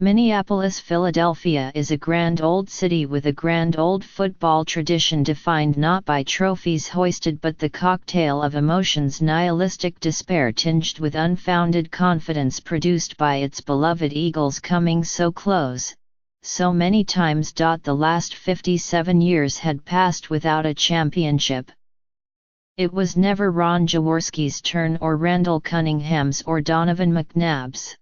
Minneapolis, Philadelphia is a grand old city with a grand old football tradition defined not by trophies hoisted but the cocktail of emotions, nihilistic despair tinged with unfounded confidence produced by its beloved Eagles coming so close, so many times. The last 57 years had passed without a championship. It was never Ron Jaworski's turn or Randall Cunningham's or Donovan McNabb's.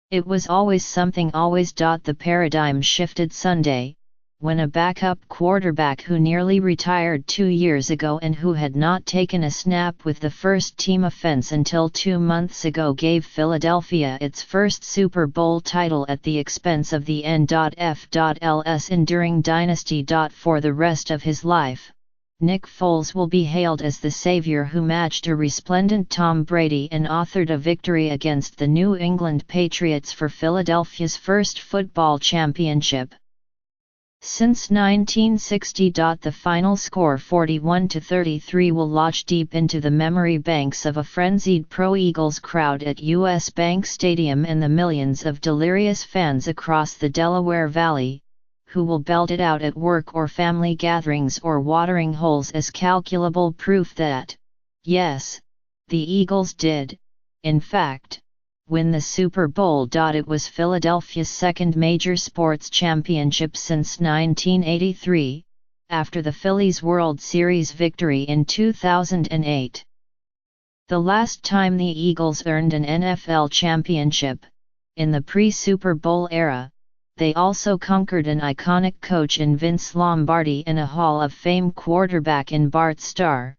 It was always something always. The paradigm shifted Sunday, when a backup quarterback who nearly retired 2 years ago and who had not taken a snap with the first team offense until 2 months ago gave Philadelphia its first Super Bowl title at the expense of the N.F.L's enduring dynasty. For the rest of his life, Nick Foles will be hailed as the savior who matched a resplendent Tom Brady and authored a victory against the New England Patriots for Philadelphia's first football championship since 1960. The final score 41-33 will lodge deep into the memory banks of a frenzied pro-Eagles crowd at US Bank Stadium and the millions of delirious fans across the Delaware Valley, who will belt it out at work or family gatherings or watering holes as calculable proof that, yes, the Eagles did, in fact, win the Super Bowl. It was Philadelphia's second major sports championship since 1983, after the Phillies' World Series victory in 2008. The last time the Eagles earned an NFL championship, in the pre-Super Bowl era, they also conquered an iconic coach in Vince Lombardi and a Hall of Fame quarterback in Bart Starr,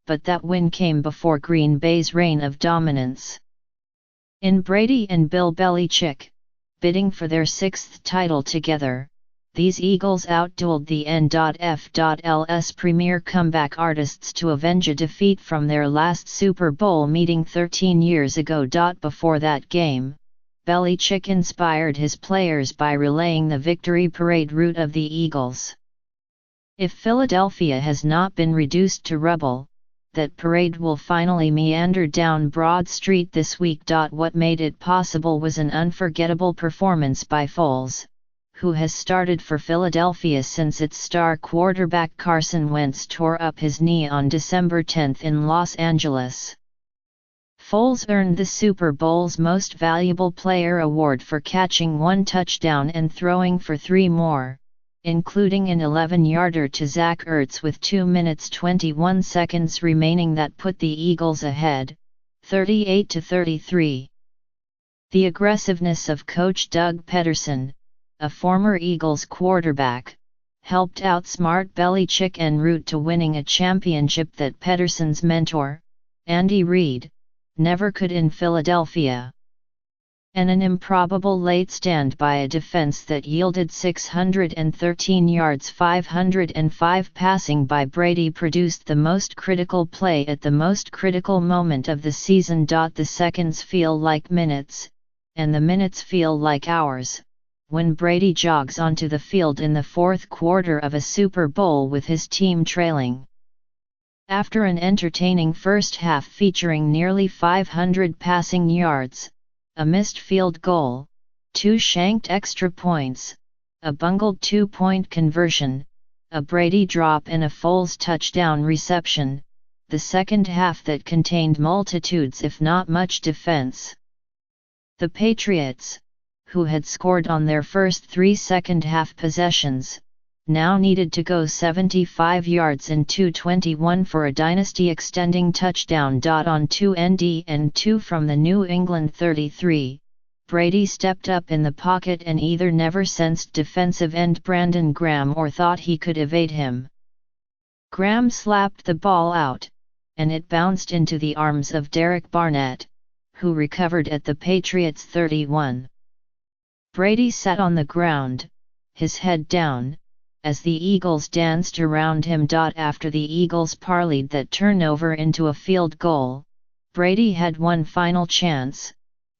but that win came before Green Bay's reign of dominance. In Brady and Bill Belichick, bidding for their sixth title together, these Eagles outdueled the N.F.L's premier comeback artists to avenge a defeat from their last Super Bowl meeting 13 years ago. Before that game, Belichick inspired his players by relaying the victory parade route of the Eagles. If Philadelphia has not been reduced to rubble, that parade will finally meander down Broad Street this week. What made it possible was an unforgettable performance by Foles, who has started for Philadelphia since its star quarterback Carson Wentz tore up his knee on December 10 in Los Angeles. Foles earned the Super Bowl's Most Valuable Player award for catching 1 touchdown and throwing for 3 more, including an 11-yarder to Zach Ertz with 2 minutes 21 seconds remaining that put the Eagles ahead, 38-33. The aggressiveness of coach Doug Peterson, a former Eagles quarterback, helped outsmart Belichick en route to winning a championship that Peterson's mentor, Andy Reid, never could in Philadelphia. And an improbable late stand by a defense that yielded 613 yards 505 passing by Brady produced the most critical play at the most critical moment of the season. The seconds feel like minutes, and the minutes feel like hours, when Brady jogs onto the field in the fourth quarter of a Super Bowl with his team trailing. After an entertaining first half featuring nearly 500 passing yards, a missed field goal, 2 shanked extra points, a bungled 2-point conversion, a Brady drop and a Foles touchdown reception, the second half that contained multitudes if not much defense. The Patriots, who had scored on their first 3 second-half possessions, now needed to go 75 yards in 2:21 for a dynasty-extending touchdown. On 2 ND and 2 from the New England 33, Brady stepped up in the pocket and either never sensed defensive end Brandon Graham or thought he could evade him. Graham slapped the ball out, and it bounced into the arms of Derek Barnett, who recovered at the Patriots' 31. Brady sat on the ground, his head down, as the Eagles danced around him. After the Eagles parlayed that turnover into a field goal, Brady had one final chance,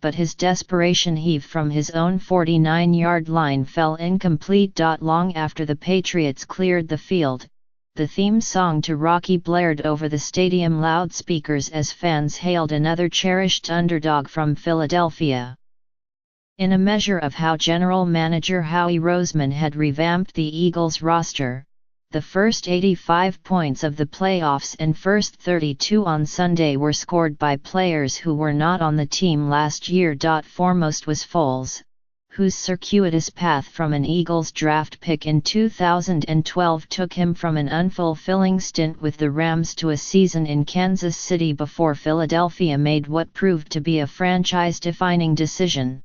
but his desperation heave from his own 49-yard line fell incomplete. Long after the Patriots cleared the field, the theme song to Rocky blared over the stadium loudspeakers as fans hailed another cherished underdog from Philadelphia. In a measure of how general manager Howie Roseman had revamped the Eagles roster, the first 85 points of the playoffs and first 32 on Sunday were scored by players who were not on the team last year. Foremost was Foles, whose circuitous path from an Eagles draft pick in 2012 took him from an unfulfilling stint with the Rams to a season in Kansas City before Philadelphia made what proved to be a franchise-defining decision.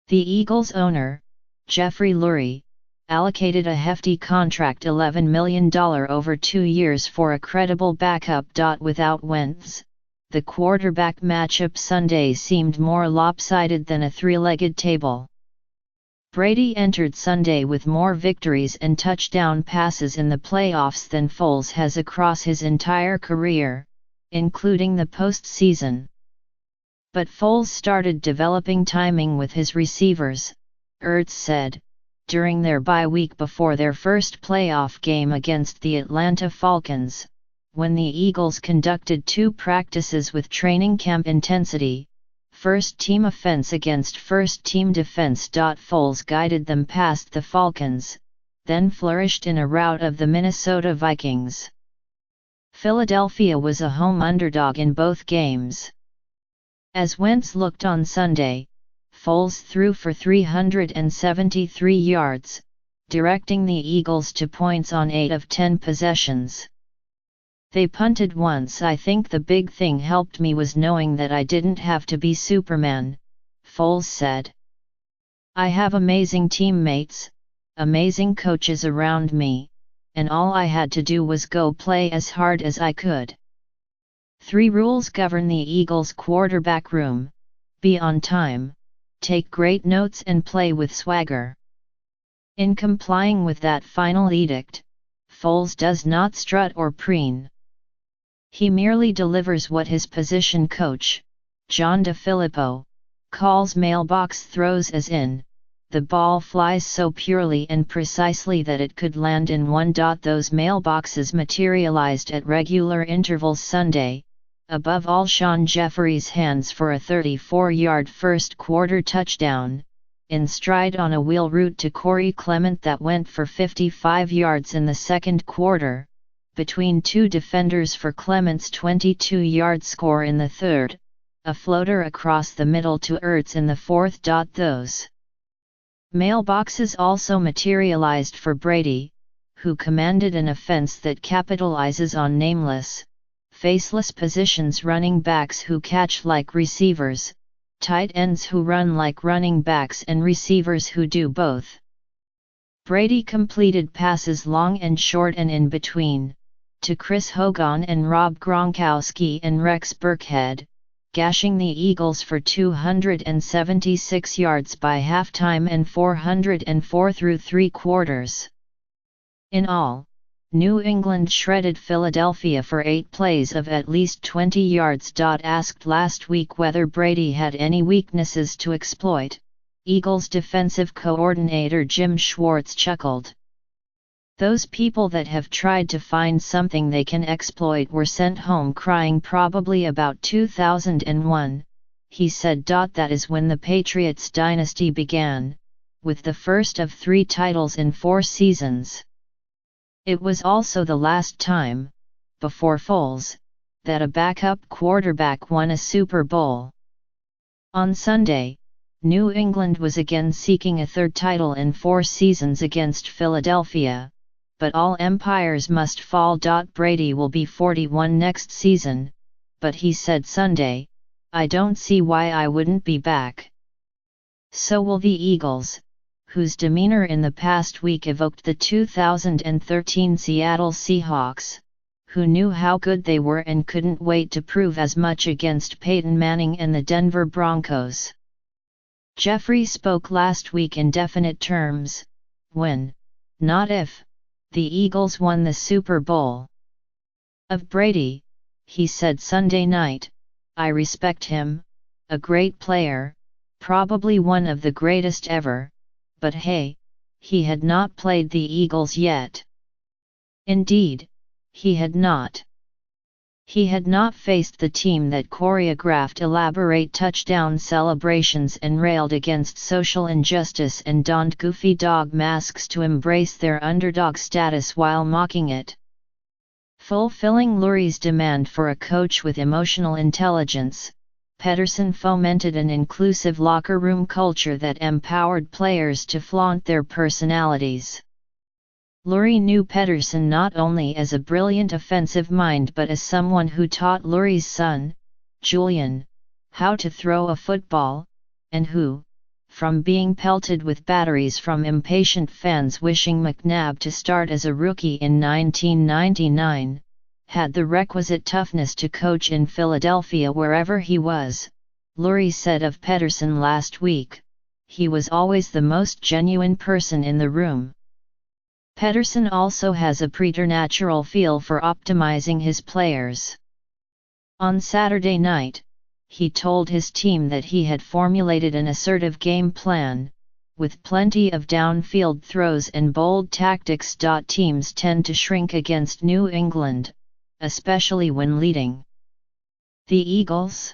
The Eagles' owner, Jeffrey Lurie, allocated a hefty contract $11 million over 2 years for a credible backup. Without Wentz, the quarterback matchup Sunday seemed more lopsided than a three-legged table. Brady entered Sunday with more victories and touchdown passes in the playoffs than Foles has across his entire career, including the postseason. But Foles started developing timing with his receivers, Ertz said, during their bye week before their first playoff game against the Atlanta Falcons, when the Eagles conducted 2 practices with training camp intensity, first-team offense against first-team defense. Foles guided them past the Falcons, then flourished in a rout of the Minnesota Vikings. Philadelphia was a home underdog in both games. As Wentz looked on Sunday, Foles threw for 373 yards, directing the Eagles to points on 8 of 10 possessions. They punted once. I think the big thing helped me was knowing that I didn't have to be Superman, Foles said. I have amazing teammates, amazing coaches around me, and all I had to do was go play as hard as I could. 3 rules govern the Eagles' quarterback room: be on time, take great notes and play with swagger. In complying with that final edict, Foles does not strut or preen. He merely delivers what his position coach, John DeFilippo, calls mailbox throws, as in, the ball flies so purely and precisely that it could land in one. Those mailboxes materialized at regular intervals Sunday, above all Sean Jeffrey's hands for a 34-yard first-quarter touchdown, in stride on a wheel route to Corey Clement that went for 55 yards in the second quarter, between 2 defenders for Clement's 22-yard score in the third, a floater across the middle to Ertz in the fourth. Those mailboxes also materialized for Brady, who commanded an offense that capitalizes on nameless, faceless positions: running backs who catch like receivers, tight ends who run like running backs, and receivers who do both. Brady completed passes long and short and in between, to Chris Hogan and Rob Gronkowski and Rex Burkhead, gashing the Eagles for 276 yards by halftime and 404 through 3 quarters. In all, New England shredded Philadelphia for 8 plays of at least 20 yards. Asked last week whether Brady had any weaknesses to exploit, Eagles defensive coordinator Jim Schwartz chuckled. Those people that have tried to find something they can exploit were sent home crying probably about 2001, he said. That is when the Patriots dynasty began, with the first of 3 titles in 4 seasons. It was also the last time, before Foles, that a backup quarterback won a Super Bowl. On Sunday, New England was again seeking a 3rd title in 4 seasons against Philadelphia, but all empires must fall. Brady will be 41 next season, but he said Sunday, I don't see why I wouldn't be back. So will the Eagles, whose demeanor in the past week evoked the 2013 Seattle Seahawks, who knew how good they were and couldn't wait to prove as much against Peyton Manning and the Denver Broncos. Jeffrey spoke last week in definite terms: when, not if, the Eagles won the Super Bowl. Of Brady, he said Sunday night, I respect him, a great player, probably one of the greatest ever, but hey, he had not played the Eagles yet. Indeed, he had not. He had not faced the team that choreographed elaborate touchdown celebrations and railed against social injustice and donned goofy dog masks to embrace their underdog status while mocking it. Fulfilling Lurie's demand for a coach with emotional intelligence, Pedersen fomented an inclusive locker room culture that empowered players to flaunt their personalities. Lurie knew Pedersen not only as a brilliant offensive mind but as someone who taught Lurie's son, Julian, how to throw a football, and who, from being pelted with batteries from impatient fans wishing McNabb to start as a rookie in 1999, had the requisite toughness to coach in Philadelphia wherever he was. Lurie said of Pedersen last week, "He was always the most genuine person in the room." Pedersen also has a preternatural feel for optimizing his players. On Saturday night, he told his team that he had formulated an assertive game plan, with plenty of downfield throws and bold tactics. Teams tend to shrink against New England, especially when leading. The Eagles?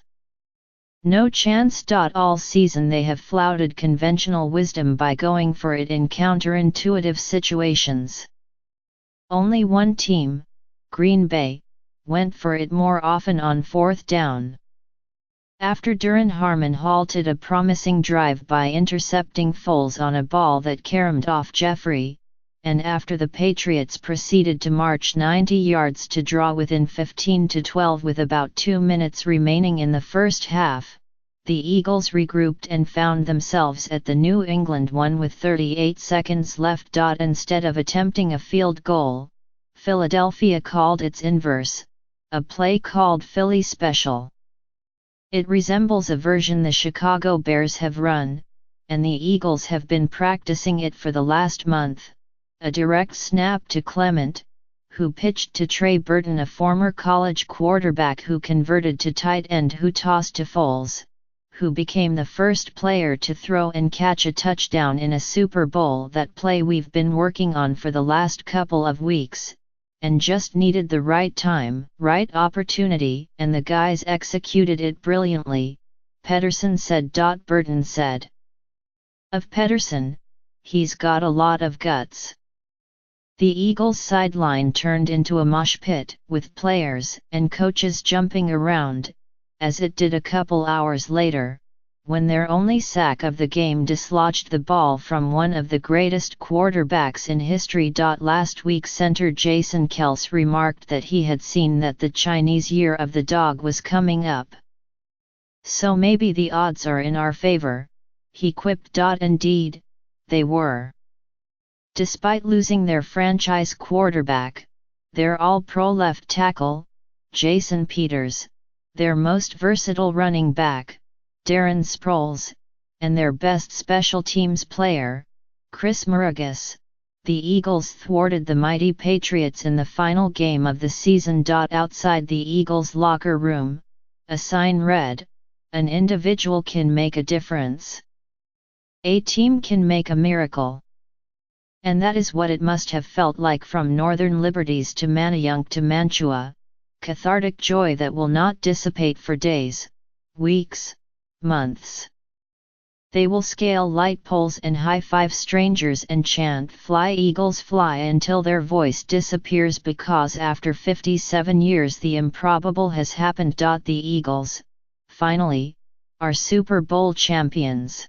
No chance. All season they have flouted conventional wisdom by going for it in counterintuitive situations. Only one team, Green Bay, went for it more often on fourth down. After Duran Harmon halted a promising drive by intercepting Foles on a ball that caromed off Jeffrey, and after the Patriots proceeded to march 90 yards to draw within 15-12 with about 2 minutes remaining in the first half, the Eagles regrouped and found themselves at the New England 1 with 38 seconds left. Instead of attempting a field goal, Philadelphia called its inverse, a play called Philly Special. It resembles a version the Chicago Bears have run, and the Eagles have been practicing it for the last month. A direct snap to Clement, who pitched to Trey Burton, a former college quarterback who converted to tight end, who tossed to Foles, who became the first player to throw and catch a touchdown in a Super Bowl. That play we've been working on for the last couple of weeks, and just needed the right time, right opportunity, and the guys executed it brilliantly, Pedersen said. Burton said of Pedersen, "He's got a lot of guts." The Eagles' sideline turned into a mosh pit, with players and coaches jumping around, as it did a couple hours later, when their only sack of the game dislodged the ball from one of the greatest quarterbacks in history. Last week, center Jason Kelce remarked that he had seen that the Chinese Year of the Dog was coming up. "So maybe the odds are in our favor," he quipped. Indeed, they were. Despite losing their franchise quarterback, their all-pro left tackle, Jason Peters, their most versatile running back, Darren Sproles, and their best special teams player, Chris Muragas, the Eagles thwarted the mighty Patriots in the final game of the season. Outside the Eagles' locker room, a sign read, "An individual can make a difference. A team can make a miracle." And that is what it must have felt like from Northern Liberties to Manayunk to Mantua, cathartic joy that will not dissipate for days, weeks, months. They will scale light poles and high-five strangers and chant "Fly Eagles Fly" until their voice disappears, because after 57 years the improbable has happened. The Eagles, finally, are Super Bowl champions.